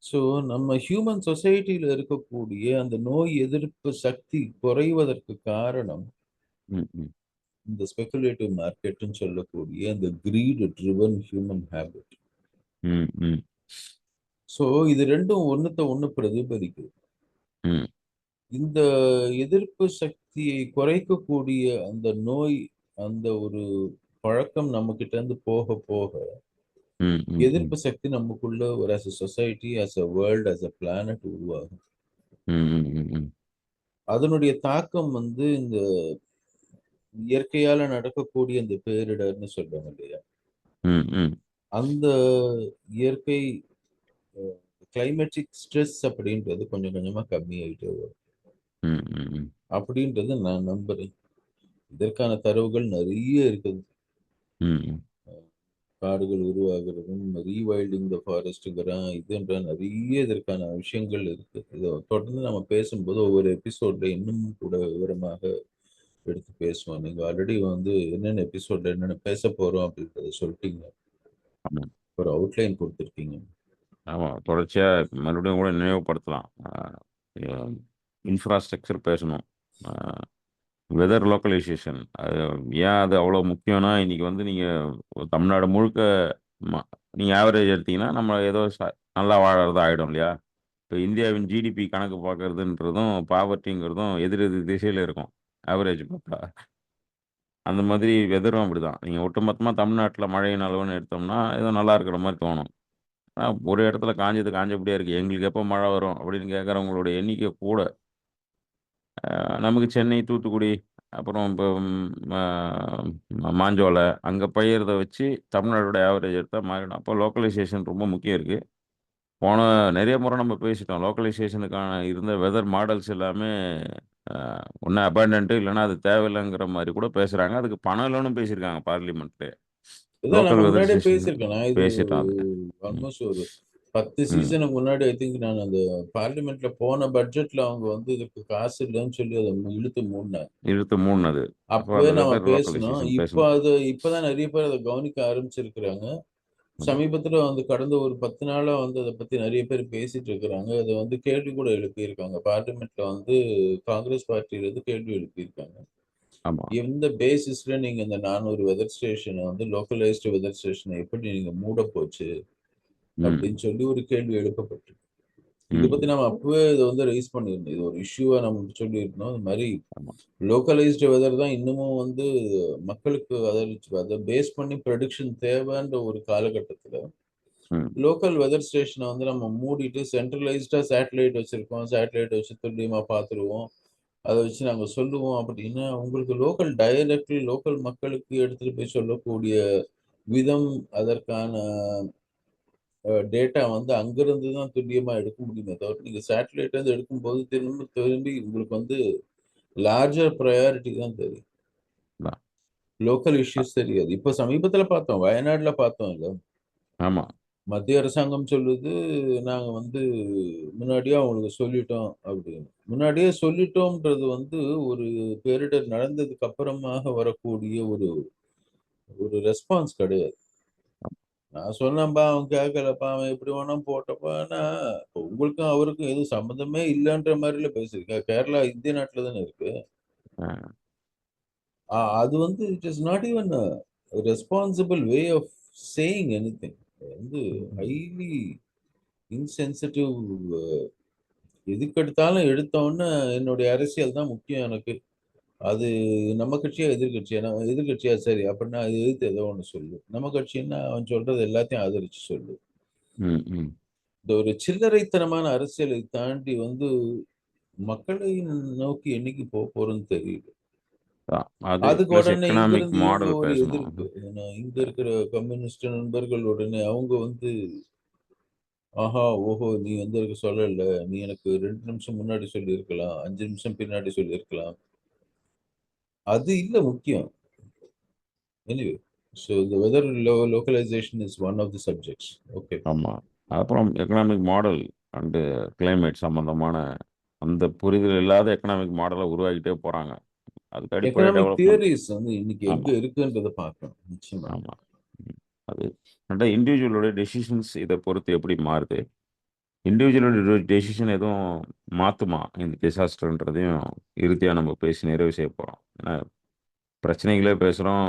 ஸோ நம்ம ஹியூமன் சொசைட்டில இருக்கக்கூடிய அந்த நோய் எதிர்ப்பு சக்தி குறைவதற்கு காரணம், ம், இந்த ஸ்பெகுலேட்டிவ் மார்க்கெட்ன்னு சொல்லக்கூடிய இந்த கிரீட் ட்ரிவன் ஹியூமன் ஹேபிட். ம், ம், ஸோ இது 2ம் ஒண்ணுத்த ஒண்ணு பிரதிபலிக்குது. ம், இந்த எதிர்ப்பு சக்தியை குறைக்கக்கூடிய அந்த நோய், அந்த ஒரு பழக்கம் நம்மகிட்ட இருந்து போக போக, ம், ம், ம், எதிர்ப்பு சக்தி நமக்குள்ள ஒரு as a society, as a world, as a planet உருவாகும். ம், அதனுடைய தாக்கம் வந்து இந்த இயற்கையால நடக்கக்கூடிய இந்த பேரிடர்ன்னு சொல்றாங்க இல்லையா? ம், அந்த இயற்கை கிளைமேட்டிக் ஸ்ட்ரெஸ் அப்படின்றது கொஞ்சம் கொஞ்சமா கம்மியாயிட்டே வரும். ம், அப்படின்றத நான் நம்புறேன். இதற்கான தரவுகள் நெறைய இருக்குது. ம், காடுகள் உருவாகுறதும், ரீவைல்டிங் த ஃபாரஸ்ட்ங்கிறான், இதுன்ற நெறைய இதற்கான விஷயங்கள் இருக்கு. இத தொடர்ந்து நம்ம பேசும்போது ஒவ்வொரு எபிசோட்ல இன்னும் கூட விவரமாக எடுத்து பேசுவோம். நீங்க ஆல்ரெடி வந்து என்னென்ன எபிசோட்ல என்னென்ன பேசப் போறோம் அப்படின்றத சொல்ட்டீங்க. ஆமா. ஒரு அவுட்லைன் குடுத்துருக்கீங்க. ஆமா. தொடர்ச்சியா மறுபடியும் கூட நினைவுபடுத்தலாம். இன்ஃப்ராஸ்ட்ரக்சர் பேசணும். அ வெதர் லோக்கலைசேஷன். ஏன் அது அவ்வளோ முக்கியம்னா, இன்னைக்கு வந்து நீங்க தமிழ்நாடு முழுக்க ம நீங்க ஆவரேஜ் எடுத்தீங்கன்னா, நம்ம ஏதோ நல்லா வாழறதா ஆயிடும் இல்லையா? இப்ப இந்தியாவின் ஜிடிபி கணக்கு பார்க்கறதுன்றதும், பாவர்ட்டிங்கிறதும் எதிர் எதிர் திசையில இருக்கும். ஆவரேஜ் பார்த்தா. அந்த மாதிரி வெதரும் அப்படிதான். நீங்க ஒட்டுமொத்தமா தமிழ்நாட்டுல மழையின் அளவுன்னு எடுத்தோம்னா, ஏதோ நல்லா இருக்கிற மாரி தோணும். ஒரு இடத்துல காஞ்சது காஞ்சபடியே இருக்கு. எங்களுக்கு எப்போ மழை வரும்? அப்படின்னு கேட்கறவங்களோட எண்ணிக்கை கூட. நமக்கு சென்னை, தூத்துக்குடி, அப்புறம் இப்போ மாஞ்சோலை அங்க பெய்யறத வச்சு தமிழ்நாடோட ஆவரேஜ் எடுத்தா மாறிடும். அப்போ லோக்கலைசேஷன் ரொம்ப முக்கியம் இருக்கு. போன நெறைய முறை நம்ம பேசிட்டோம். லோக்கலைசேஷனுக்கான இருந்த வெதர் மாடல்ஸ் எல்லாமே அ ஒண்ணு அபாண்டன்ட் இல்லன்னா அது தேவையில்லங்கிற மாரி கூட பேசுறாங்க. அதுக்கு பணம் இல்லன்னும் பேசியிருக்காங்க பார்லிமெண்ட்ல. இதான் நம்ம லோக்கல் வெதர் முன்னாடியே ஸ்டேஷன் பேசியிருக்கேன். நான் இது பேசிட்டோம் அத. ம். ஆல்மோஸ்ட் ஒரு 10 ம். சீசனுக்கு முன்னாடி ஐ திங்க் நான் அந்த பார்லிமென்ட்ல போன பட்ஜெட்ல அவங்க வந்து இதுக்கு காசு இல்லன்னு சொல்லி அத இழுத்து மூடுனாங்க. இழுத்து மூடுனது. அப்போ அப்பவே அந்த நம்ம வெதர் பேசினோம். லோக்கலைசேஷன் இப்ப பேசணும். இப்பதான் நெறைய பேர் அத கவனிக்க ஆரம்பிச்சிருக்கிறாங்க. ம். சமீபத்துல வந்து கடந்த ஒரு 10 நாளா வந்து அத பத்தி நெறைய பேர் பேசிட்டு இருக்கிறாங்க. அத வந்து கேள்வி கூட எழுப்பியிருக்காங்க. பார்லிமென்ட்ல வந்து காங்கிரஸ் பார்ட்டில இருந்து கேள்வி எழுப்பியிருக்காங்க. ஆமா. எந்த பேசிஸ்ல நீங்க இந்த 400 வெதர் ஸ்டேஷனை வந்து லோக்கலைஸ்டு வெதர் ஸ்டேஷனை எப்படி நீங்க மூட போச்சு ம். அப்படின்னு சொல்லி ஒரு கேள்வி எழுப்பப்பட்டு, இதை பத்தி ம். நம்ம அப்பவே இதை வந்து ரைஸ் பண்ணியிருந்தோம். இது ஒரு இஷ்யூவா நம்ம சொல்லியிருந்தோம். இந்த மாதிரி ஆமா. லோக்கலைஸ்டு வெதர் தான் இன்னமும் வந்து மக்களுக்கு அதை பேஸ் பண்ணி ப்ரெடிக்ஷன் தேவைன்ற ஒரு காலகட்டத்துல ம். லோக்கல் வெதர் ஸ்டேஷனை வந்து நம்ம மூடிட்டு சென்ட்ரலைஸ்டா சேட்டலைட் வச்சிருக்கோம், சேட்டலைட் வச்சு துல்லியமா பார்த்துருவோம், அதை வச்சு நாங்க சொல்லுவோம் அப்படின்னு உங்களுக்கு லோக்கல் மக்களுக்கு எடுத்துட்டு போய் சொல்லக்கூடிய விதம், அதற்கான டேட்டா வந்து அங்கிருந்து தான் துல்லியமா எடுக்க முடியுமே தவிர நீங்க சேட்டலைட் இருந்து எடுக்கும்போது திரும்ப திரும்பி உங்களுக்கு வந்து லார்ஜர் ப்ரையாரிட்டி தான் தெரியும். அதான். லோக்கல் அ இஷ்யூஸ் தெரியாது. இப்ப சமீபத்துல பார்த்தோம், வயநாடுல பார்த்தோம் இல்ல. ஆமா. மத்திய அரசாங்கம் சொல்லுது, நாங்க வந்து முன்னாடியே அவங்களுக்கு சொல்லிட்டோம் அப்படின்னு. முன்னாடியே சொல்லிட்டோம்ன்றது வந்து ஒரு பேரிடர் நடந்ததுக்கு அப்புறமாக வரக்கூடிய ஒரு ஒரு ரெஸ்பான்ஸ் கிடையாது. நான் சொன்னேன்பா, அவன் கேட்கலப்பா, அவன் எப்படி வேணா போட்டப்பான்னா, இப்ப உங்களுக்கும் அவருக்கும் எதுவும் சம்மந்தமே இல்லன்ற மாரில பேசுறீங்க. கேரளா இந்திய நாட்டுல தானே இருக்கு. அ அது வந்து it is not even a responsible way of saying anything. வந்து ம். Highly insensitive. எதுக்கெடுத்தாலும் எடுத்தோன்னே என்னுடைய அரசியல் தான் முக்கியம் எனக்கு. அது நம்ம கட்சியா, எதிர்க்கட்சியா? நம்ம எதிர்க்கட்சியா, சரி. அப்படின்னா அது எதிர்த்து ஏதோ ஒண்ணு சொல்லு. நம்ம கட்சின்னா அவன் சொல்றது எல்லாத்தையும் ஆதரிச்சு சொல்லு. ம். ம். இந்த ஒரு சில்லறைத்தனமான அரசியலை தாண்டி வந்து மக்களை நோக்கி என்னைக்கு போறோம்னு தெரியல. அது அதுக்கு பிளஸ் உடனே எக்கனாமிக் இங்கிருந்து இவங்க மாடல் ஒரு பேசணும். எதிர்ப்பு. ஏன்னா இங்க இருக்கிற கம்யூனிஸ்ட் நண்பர்கள் உடனே அவங்க வந்து, ஆஹா, ஓஹோ, நீ வந்து எனக்கு சொல்லல. நீ எனக்கு 2 நிமிஷம் முன்னாடி சொல்லியிருக்கலாம். 5 நிமிஷம் பின்னாடி சொல்லியிருக்கலாம். அது இல்ல முக்கியம். Anyway, so the weather localization is one of the subjects. Okay. ஆமா. அப்புறம் எக்கனாமிக் மாடல் அண்டு கிளைமேட் சம்மந்தமான அந்த புரிதல் இல்லாத எக்கனாமிக் மாடல உருவாக்கிட்டே போறாங்க. அதுக்கு அடிப்படை எக்கனாமிக் டெவலப்மெண்ட். தியரிஸ் வந்து இன்னைக்கு எங்க ஆமா. இருக்குன்றத பார்க்கணும். நிச்சயமா. ஆமா. ம். அது இண்டிவிஜுவலோட டெசிஷன்ஸ் இத பொறுத்து எப்படி மாறுது? இண்டிவிஜுவலோட டெசிஷன் எதுவும் மாத்துமா? இந்த டிசாஸ்டர்ன்றதையும் இறுதியா நம்ம பேசி நிறைவு செய்ய போறோம். ஏன்னா பிரச்சனைகளே பேசுறோம்,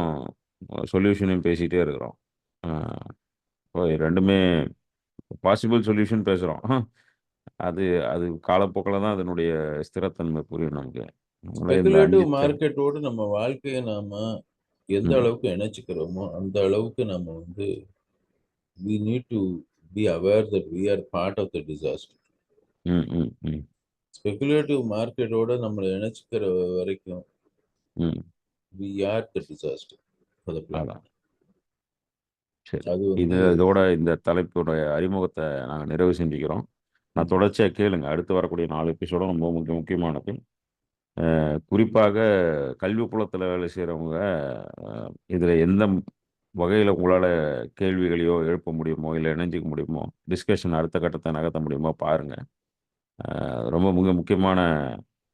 சொல்யூஷனையும் பேசிட்டே இருக்கிறோம். அ இப்போ 2மே பாசிபிள் சொல்யூஷன் பேசுறோம். அது அது காலப்போக்குல தான் அதனுடைய ஸ்திரத்தன்மை புரியும் நமக்கு. அதனால இந்த ஸ்பெகுலேட்டிவ் 5 மார்க்கெட்டோட நம்ம வாழ்க்கைய நாம எந்த ம். அளவுக்கு இணைச்சுக்கிறோமோ, அந்த அளவுக்கு நம்ம வந்து we need to be aware that we are part of the disaster. ம். ம். ம். ஸ்பெகுலேட்டிவ் மார்க்கெட்டோட நம்மள இணைச்சுக்கிற வரைக்கும் ம். we are the disaster for the planet. அதான். சரி. அது வந்து இதோட இந்த தலைப்போட அறிமுகத்த நாங்க நிறைவு செஞ்சுக்கிறோம். நான் ம், தொடர்ச்சியா கேளுங்க. அடுத்து வரக்கூடிய 4 எபிசோடும் ரொம்ப முக்கியமானது. குறிப்பாக கல்வி புலத்தில வேலை செய்றவங்க, அ இதில எந்த வகையில உங்களால கேள்விகளையோ எழுப்ப முடியுமோ, இல்ல இணைஞ்சுக்க முடியுமோ, டிஸ்கஷன் அடுத்த கட்டத்த நகர்த்த முடியுமோ பாருங்க. ரொம்ப முக்கியமான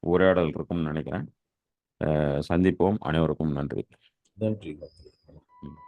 உரையாடல் இருக்கும்னு நெனைக்கிறேன். சந்திப்போம். அனைவருக்கும் நன்றி. நன்றி. ம்.